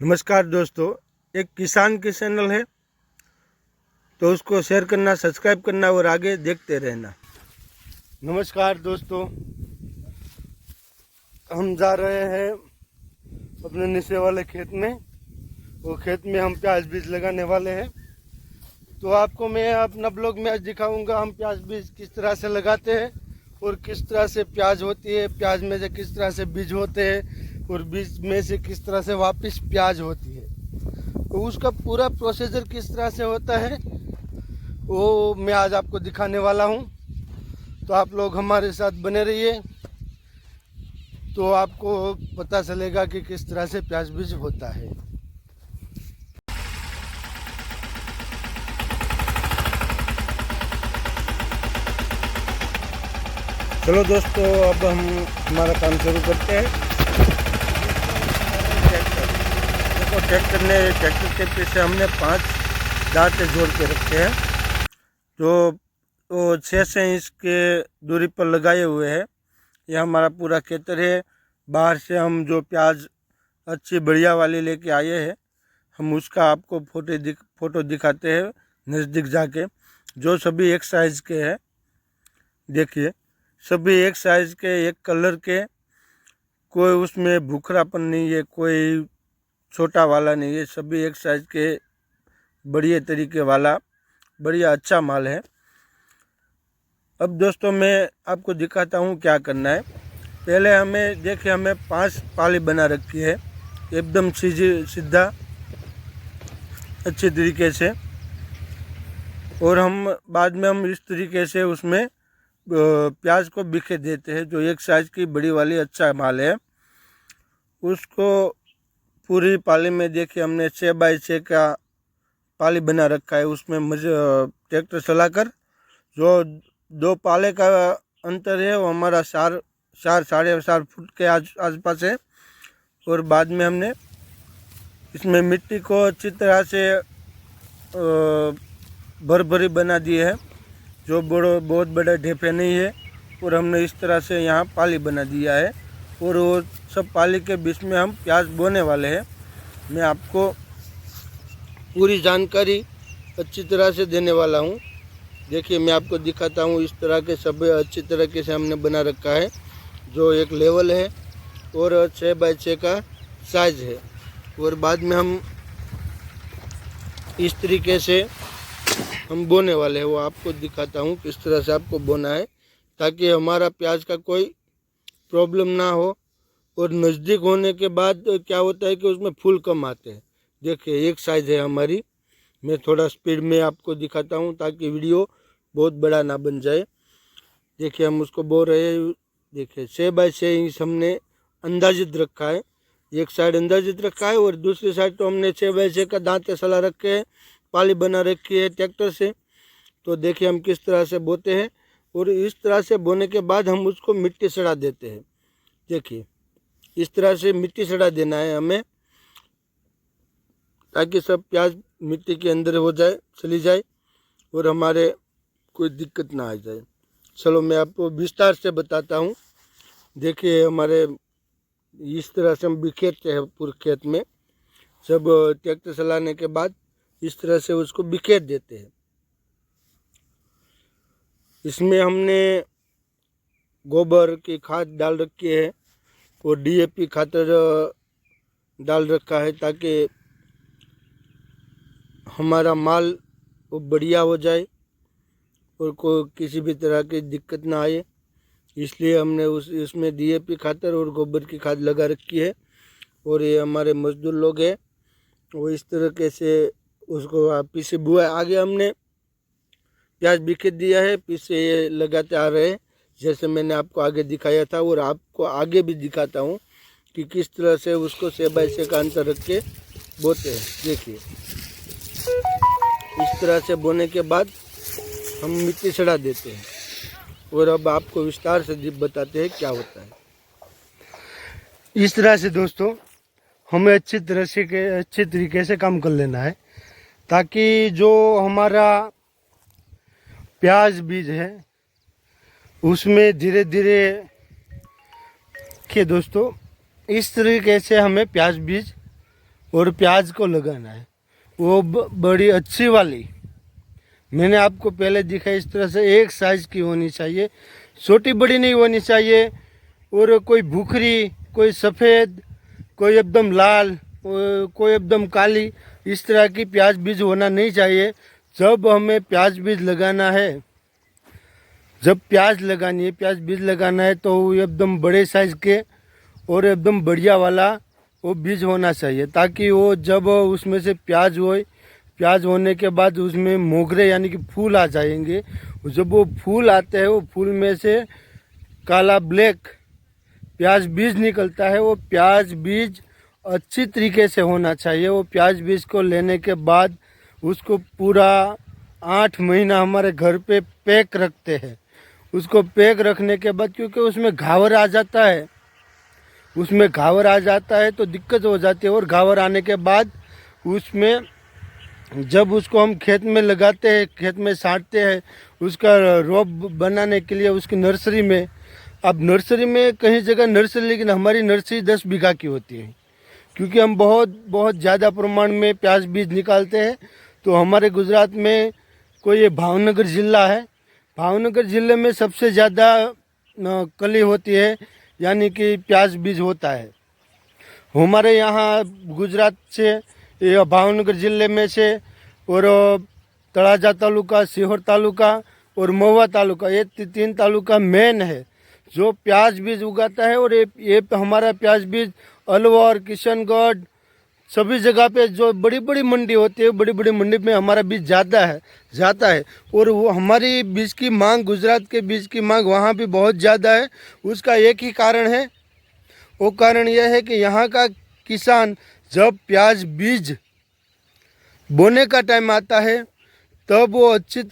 नमस्कार दोस्तों, एक किसान की चैनल है तो उसको शेयर करना, सब्सक्राइब करना और आगे देखते रहना। नमस्कार दोस्तों, हम जा रहे हैं अपने नीचे वाले खेत में। वो खेत में हम प्याज बीज लगाने वाले हैं। तो आपको मैं अपना ब्लॉग में आज दिखाऊंगा हम प्याज बीज किस तरह से लगाते हैं और किस तरह से प्याज होती है, प्याज में से किस तरह से बीज होते हैं और बीज में से किस तरह से वापस प्याज होती है। तो उसका पूरा प्रोसीजर किस तरह से होता है वो मैं आज आपको दिखाने वाला हूँ। तो आप लोग हमारे साथ बने रहिए तो आपको पता चलेगा कि किस तरह से प्याज बीज होता है। चलो दोस्तों, अब हम हमारा काम शुरू करते हैं। ट्रैक्टर के पीछे हमने 5 दांते जोड़ के रखे हैं जो 6 इंच के दूरी पर लगाए हुए हैं। यह हमारा पूरा खेतर है। बाहर से हम जो प्याज अच्छी बढ़िया वाली लेके आए हैं, हम उसका आपको फोटो दिखाते हैं नज़दीक जाके। जो सभी एक साइज़ के हैं, देखिए सभी एक साइज़ के, एक कलर के, कोई उसमें भूखरापन नहीं है, कोई छोटा वाला नहीं है, सभी एक साइज़ के बढ़िया तरीके वाला बढ़िया अच्छा माल है। अब दोस्तों मैं आपको दिखाता हूँ क्या करना है। पहले हमें 5 पाली बना रखी है एकदम सीधा अच्छे तरीके से, और हम बाद में हम इस तरीके से उसमें प्याज को बिखेर देते हैं। जो एक साइज़ की बड़ी वाली अच्छा माल है उसको पूरी पाली में देखिए हमने 6x6 का पाली बना रखा है। उसमें ट्रैक्टर चलाकर जो 2 पाले का अंतर है वो हमारा 4.5 फुट के आसपास है। और बाद में हमने इसमें मिट्टी को अच्छी तरह से भरी बना दी है, जो बहुत बड़े ढेपे नहीं है। और हमने इस तरह से यहाँ पाली बना दिया है और वो सब पाली के बीच में हम प्याज बोने वाले हैं। मैं आपको पूरी जानकारी अच्छी तरह से देने वाला हूँ। देखिए मैं आपको दिखाता हूँ, इस तरह के सब अच्छी तरीके से हमने बना रखा है। जो एक लेवल है और 6x6 का साइज़ है। और बाद में हम इस तरीके से हम बोने वाले हैं, वो आपको दिखाता हूँ किस तरह से आपको बोना है ताकि हमारा प्याज का कोई प्रॉब्लम ना हो। और नज़दीक होने के बाद क्या होता है कि उसमें फूल कम आते हैं। देखिए एक साइज़ है हमारी। मैं थोड़ा स्पीड में आपको दिखाता हूँ ताकि वीडियो बहुत बड़ा ना बन जाए। देखिए हम उसको बो रहे हैं। देखिए 6x6 इंच हमने अंदाजित रखा है। एक साइड अंदाजित रखा है और दूसरी साइड तो हमने 6x6 का दांते सला रखे हैं, पाली बना रखी है ट्रैक्टर से। तो देखिए हम किस तरह से बोते हैं और इस तरह से बोने के बाद हम उसको मिट्टी सड़ा देते हैं। देखिए इस तरह से मिट्टी सड़ा देना है हमें ताकि सब प्याज मिट्टी के अंदर हो जाए, चली जाए और हमारे कोई दिक्कत ना आ जाए। चलो मैं आपको विस्तार से बताता हूँ। देखिए हमारे इस तरह से हम बिखेरते हैं पूरे खेत में। सब ट्रैक्टर चलाने के बाद इस तरह से उसको बिखेर देते हैं। इसमें हमने गोबर की खाद डाल रखी है और DAP खातर डाल रखा है ताकि हमारा माल वो बढ़िया हो जाए और कोई किसी भी तरह की दिक्कत ना आए। इसलिए हमने इसमें DAP खातर और गोबर की खाद लगा रखी है। और ये हमारे मजदूर लोग हैं, वो इस तरीके से उसको पीछे बुआ आगे हमने प्याज बिखेर दिया है, पीछे ये लगाते आ रहे हैं जैसे मैंने आपको आगे दिखाया था। और आपको आगे भी दिखाता हूँ कि किस तरह से उसको 6x6 का अंतर रख के बोते हैं। देखिए इस तरह से बोने के बाद हम मिट्टी सड़ा देते हैं और अब आपको विस्तार से बताते हैं क्या होता है। इस तरह से दोस्तों हमें अच्छी तरीके से काम कर लेना है ताकि जो हमारा प्याज बीज है उसमें धीरे धीरे के दोस्तों इस तरीके से हमें प्याज बीज और प्याज को लगाना है, वो बड़ी अच्छी वाली। मैंने आपको पहले दिखाई इस तरह से एक साइज़ की होनी चाहिए, छोटी बड़ी नहीं होनी चाहिए। और कोई भूखरी, कोई सफ़ेद, कोई एकदम लाल, कोई एकदम काली, इस तरह की प्याज बीज होना नहीं चाहिए। जब हमें प्याज बीज लगाना है, जब प्याज लगानी है, प्याज बीज लगाना है, तो वो एकदम बड़े साइज़ के और एकदम बढ़िया वाला वो बीज होना चाहिए, ताकि वो जब उसमें से प्याज होने के बाद उसमें मोगरे यानी कि फूल आ जाएंगे। जब वो फूल आते हैं, वो फूल में से काला ब्लैक प्याज बीज निकलता है। वो प्याज बीज अच्छी तरीके से होना चाहिए। वो प्याज बीज को लेने के बाद उसको पूरा 8 महीना हमारे घर पे पैक रखते हैं। उसको पैक रखने के बाद, क्योंकि उसमें घावर आ जाता है, तो दिक्कत हो जाती है। और घावर आने के बाद उसमें जब उसको हम खेत में लगाते हैं, खेत में छांटते हैं, उसका रोप बनाने के लिए उसकी नर्सरी में, अब नर्सरी में कहीं जगह नर्सरी, लेकिन हमारी नर्सरी 10 बीघा की होती है, क्योंकि हम बहुत ज़्यादा प्रमाण में प्याज बीज निकालते हैं। तो हमारे गुजरात में कोई ये भावनगर ज़िला है, भावनगर ज़िले में सबसे ज़्यादा कली होती है, यानी कि प्याज बीज होता है। हमारे यहाँ गुजरात से, ये भावनगर ज़िले में से, और तळाजा तालुका, सीहोर तालुका और महुआ तालुका, ये 3 तालुका मेन है जो प्याज बीज उगाता है। और ये हमारा प्याज बीज अलवर, किशनगढ़, सभी जगह पे जो बड़ी बड़ी मंडी होती है, बड़ी बड़ी मंडी में हमारा बीज जाता है। और वो हमारी बीज की मांग, गुजरात के बीज की मांग वहाँ भी बहुत ज़्यादा है। उसका एक ही कारण है, वो कारण यह है कि यहाँ का किसान जब प्याज बीज बोने का टाइम आता है, तब वो अच्छी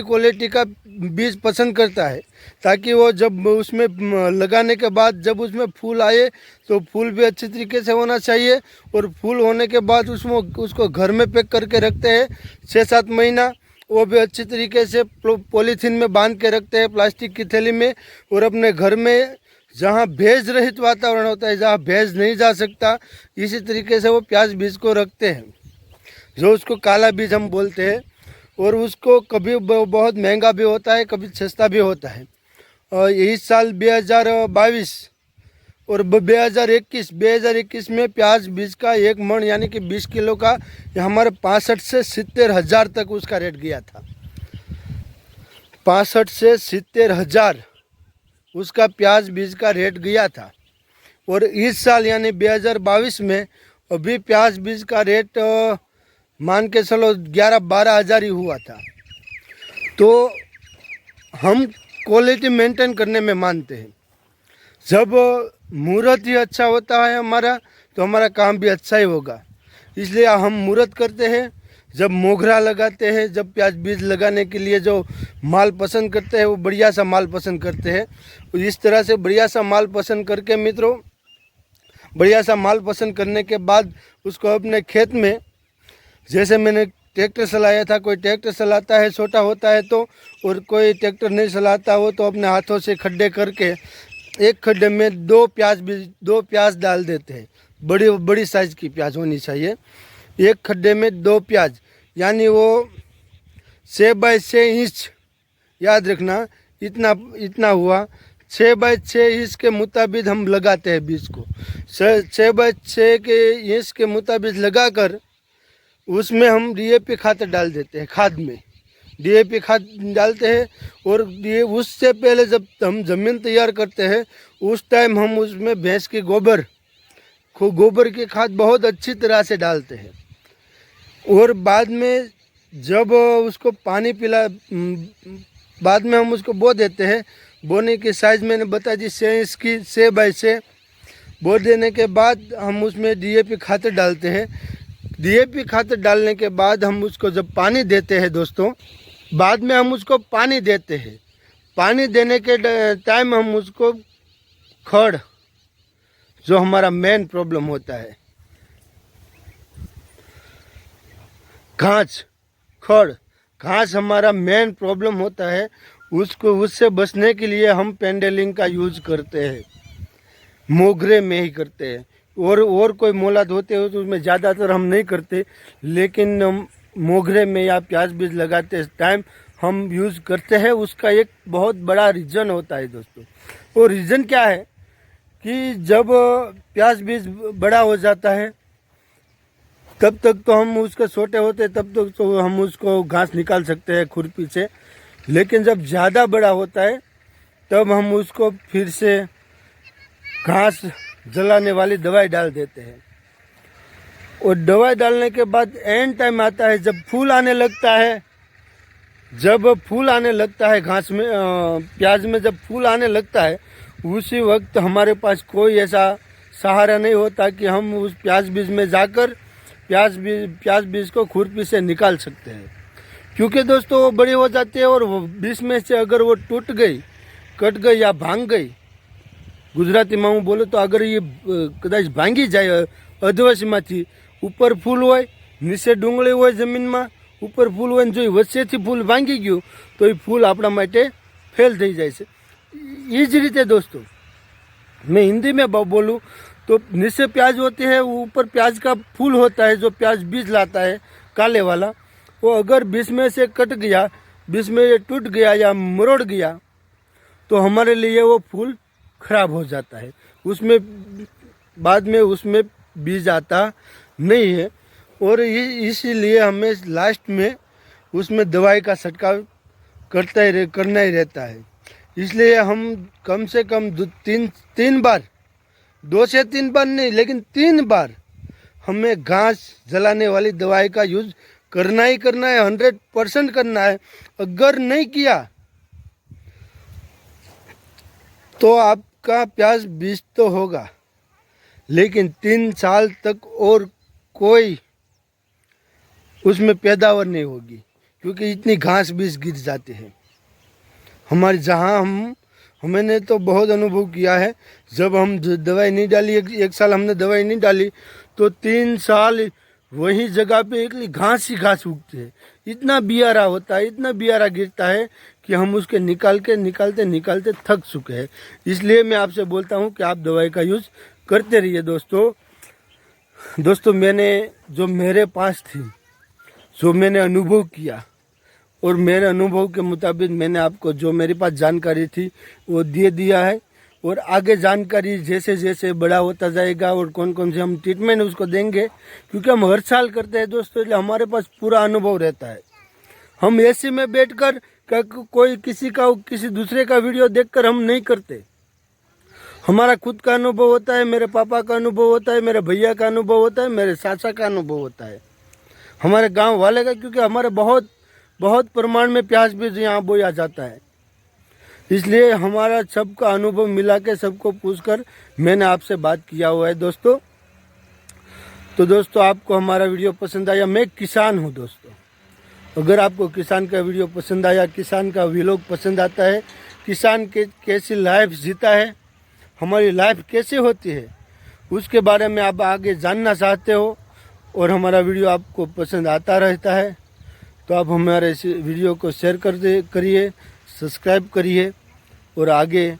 क्वालिटी का बीज पसंद करता है, ताकि वो जब उसमें लगाने के बाद जब उसमें फूल आए, तो फूल भी अच्छी तरीके से होना चाहिए। और फूल होने के बाद उसको घर में पैक करके रखते हैं 6-7 महीना, वो भी अच्छी तरीके से पॉलीथीन में बांध के रखते हैं, प्लास्टिक की थैली में। और अपने घर में जहाँ भेज रहित वातावरण होता है, जहाँ भेज नहीं जा सकता, इसी तरीके से वो प्याज बीज को रखते हैं, जो उसको काला बीज हम बोलते हैं। और उसको कभी बहुत महंगा भी होता है, कभी सस्ता भी होता है। और इस साल 2022 और 2021 में प्याज बीज का 1 मन यानी कि 20 किलो का हमारे 65 से 70 हज़ार तक उसका रेट गया था। 65 से 70 हज़ार उसका प्याज बीज का रेट गया था। और इस साल यानी 2022 में अभी प्याज बीज का रेट मान के चलो 11-12 हज़ार ही हुआ था। तो हम क्वालिटी मेंटेन करने में मानते हैं। जब मुहूर्त ही अच्छा होता है हमारा, तो हमारा काम भी अच्छा ही होगा। इसलिए हम मुहूर्त करते हैं, जब मोगरा लगाते हैं, जब प्याज बीज लगाने के लिए जो माल पसंद करते हैं, वो बढ़िया सा माल पसंद करते हैं। इस तरह से बढ़िया सा माल पसंद करके मित्रों, बढ़िया सा माल पसंद करने के बाद उसको अपने खेत में, जैसे मैंने ट्रैक्टर चलाया था, कोई ट्रैक्टर चलाता है छोटा होता है तो, और कोई ट्रैक्टर नहीं चलाता हो तो अपने हाथों से खड्डे करके एक खड्डे में 2 प्याज डाल देते हैं। बड़ी साइज़ की प्याज होनी चाहिए। एक खड्डे में 2 प्याज, यानी वो 6 बाई 6 इंच, याद रखना, इतना हुआ। 6 बाई 6 इंच के मुताबिक हम लगाते हैं बीज को। 6 बाई 6 के इंच के मुताबिक लगाकर उसमें हम DAP खाद डाल देते हैं। खाद में DAP खाद डालते हैं। और उससे पहले जब हम ज़मीन तैयार करते हैं, उस टाइम हम उसमें भैंस की गोबर की खाद बहुत अच्छी तरह से डालते हैं। और बाद में जब उसको पानी बाद में हम उसको बो देते हैं। बोने की साइज़ मैंने बता दी 6 इंच की, 6 बाई 6। बो देने के बाद हम उसमें DAP खाद डालते हैं। DAP खाद डालने के बाद हम उसको जब पानी देते हैं दोस्तों, बाद में हम उसको पानी देते हैं। पानी देने के टाइम हम उसको खड़, जो हमारा मेन प्रॉब्लम होता है, घास हमारा मेन प्रॉब्लम होता है, उससे बचने के लिए हम पेंडेलिंग का यूज करते हैं। मोगरे में ही करते हैं, और कोई मोलाद होते हो तो उसमें ज़्यादातर हम नहीं करते, लेकिन मोगरे में या प्याज बीज लगाते टाइम हम यूज़ करते हैं। उसका एक बहुत बड़ा रीज़न होता है दोस्तों। वो रीज़न क्या है कि जब प्याज बीज बड़ा हो जाता है तब तक तो हम उसके छोटे होते तब तक तो हम उसको घास निकाल सकते हैं खुरपी से, लेकिन जब ज़्यादा बड़ा होता है तब हम उसको फिर से घास जलाने वाली दवाई डाल देते हैं। और दवाई डालने के बाद एंड टाइम आता है जब फूल आने लगता है, जब फूल आने लगता है घास में प्याज में जब फूल आने लगता है उसी वक्त हमारे पास कोई ऐसा सहारा नहीं होता कि हम उस प्याज बीज में जाकर प्याज बीज को खुरपी से निकाल सकते हैं, क्योंकि दोस्तों वो बड़ी हो जाती है और बीच में से अगर वो टूट गई, कट गई या भांग गई, गुजराती में હું બોલું તો अगर ये कदाच भांगी जाए અધવશમાંથી, ઉપર ફૂલ હોય નીચે ડુંગળી હોય જમીનમાં, ઉપર ફૂલ હોય જો વચ્ચેથી ફૂલ ભાંગી ગયું તો એ ફૂલ આપણા માટે ફેલ થઈ જાય છે। એ જ રીતે दोस्तों मैं हिंदी में बोलूँ तो नीचे प्याज होती है, ऊपर प्याज का फूल होता है जो प्याज बीज लाता है काले वाला, वो अगर बीच में से कट गया, बीच में टूट गया या मरोड़ गया तो हमारे लिए वो फूल खराब हो जाता है, उसमें बाद में उसमें बीज आता नहीं है। और इसीलिए हमें लास्ट में उसमें दवाई का छिड़काव करना ही रहता है। इसलिए हम कम से कम तीन बार, 2 से 3 बार नहीं लेकिन 3 बार हमें घास जलाने वाली दवाई का यूज करना ही करना है, 100% करना है। अगर नहीं किया तो आपका प्याज बीज तो होगा लेकिन 3 साल तक और कोई उसमें पैदावार नहीं होगी, क्योंकि इतनी घास बीज गिर जाते हैं हमारे। जहाँ हमने तो बहुत अनुभव किया है, जब हम दवाई नहीं डाली, एक साल हमने दवाई नहीं डाली तो 3 साल वही जगह पे एक घास ही घास उगती है, इतना बियारा होता है, इतना बियारा गिरता है कि हम उसके निकालते थक चुके हैं। इसलिए मैं आपसे बोलता हूँ कि आप दवाई का यूज़ करते रहिए दोस्तों। मैंने जो मेरे पास थी, जो मैंने अनुभव किया और मेरे अनुभव के मुताबिक मैंने आपको जो मेरे पास जानकारी थी वो दे दिया है। और आगे जानकारी जैसे जैसे बड़ा होता जाएगा और कौन कौन से हम ट्रीटमेंट उसको देंगे, क्योंकि हम हर साल करते हैं दोस्तों, इसलिए हमारे पास पूरा अनुभव रहता है। हम एसी में बैठकर कोई किसी दूसरे का वीडियो देखकर हम नहीं करते, हमारा खुद का अनुभव होता है, मेरे पापा का अनुभव होता है, मेरे भैया का अनुभव होता है, मेरे चाचा का अनुभव होता है, हमारे गांव वाले का, क्योंकि हमारे बहुत प्रमाण में प्याज बीज यहाँ बोया जाता है। इसलिए हमारा सबका अनुभव मिला के सबको पूछकर मैंने आपसे बात किया हुआ है दोस्तों। तो दोस्तों आपको हमारा वीडियो पसंद आया, मैं किसान हूँ दोस्तों, अगर आपको किसान का वीडियो पसंद आया, किसान का व्लॉग पसंद आता है, किसान के कैसी लाइफ जीता है, हमारी लाइफ कैसे होती है, उसके बारे में आप आगे जानना चाहते हो और हमारा वीडियो आपको पसंद आता रहता है तो आप हमारे इस वीडियो को शेयर करिए, सब्सक्राइब करिए और आगे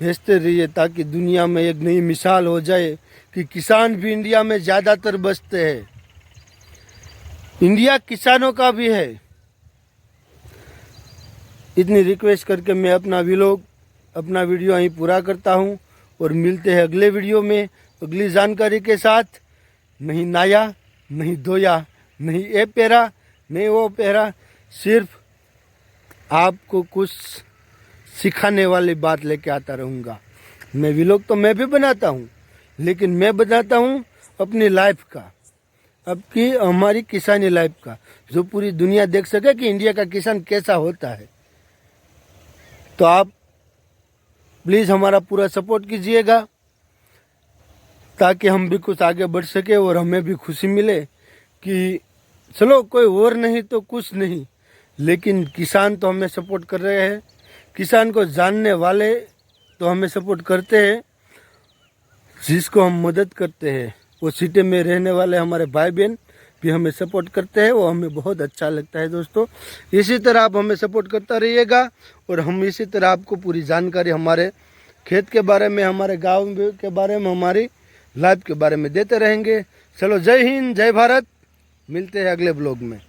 भेजते रहिए, ताकि दुनिया में एक नई मिसाल हो जाए कि किसान भी इंडिया में ज़्यादातर बसते हैं। इंडिया किसानों का भी है। इतनी रिक्वेस्ट करके मैं अपना वीडियो यहीं पूरा करता हूँ और मिलते हैं अगले वीडियो में अगली जानकारी के साथ। नहीं नाया, नहीं धोया, नहीं ये पहरा, नहीं वो पहरा, सिर्फ आपको कुछ सिखाने वाली बात लेके आता रहूँगा। मैं व्लॉग तो मैं भी बनाता हूँ, लेकिन मैं बताता हूँ अपनी लाइफ का, अब की हमारी किसानी लाइफ का, जो पूरी दुनिया देख सके कि इंडिया का किसान कैसा होता है। तो आप प्लीज़ हमारा पूरा सपोर्ट कीजिएगा ताकि हम भी कुछ आगे बढ़ सके और हमें भी खुशी मिले कि चलो कोई और नहीं तो कुछ नहीं, लेकिन किसान तो हमें सपोर्ट कर रहे हैं, किसान को जानने वाले तो हमें सपोर्ट करते हैं, जिसको हम मदद करते हैं वो सिटी में रहने वाले हमारे भाई बहन भी हमें सपोर्ट करते हैं, वो हमें बहुत अच्छा लगता है दोस्तों। इसी तरह आप हमें सपोर्ट करता रहिएगा और हम इसी तरह आपको पूरी जानकारी हमारे खेत के बारे में, हमारे गांव के बारे में, हमारी लाइव के बारे में देते रहेंगे। चलो, जय हिंद, जय भारत, मिलते हैं अगले ब्लॉग में।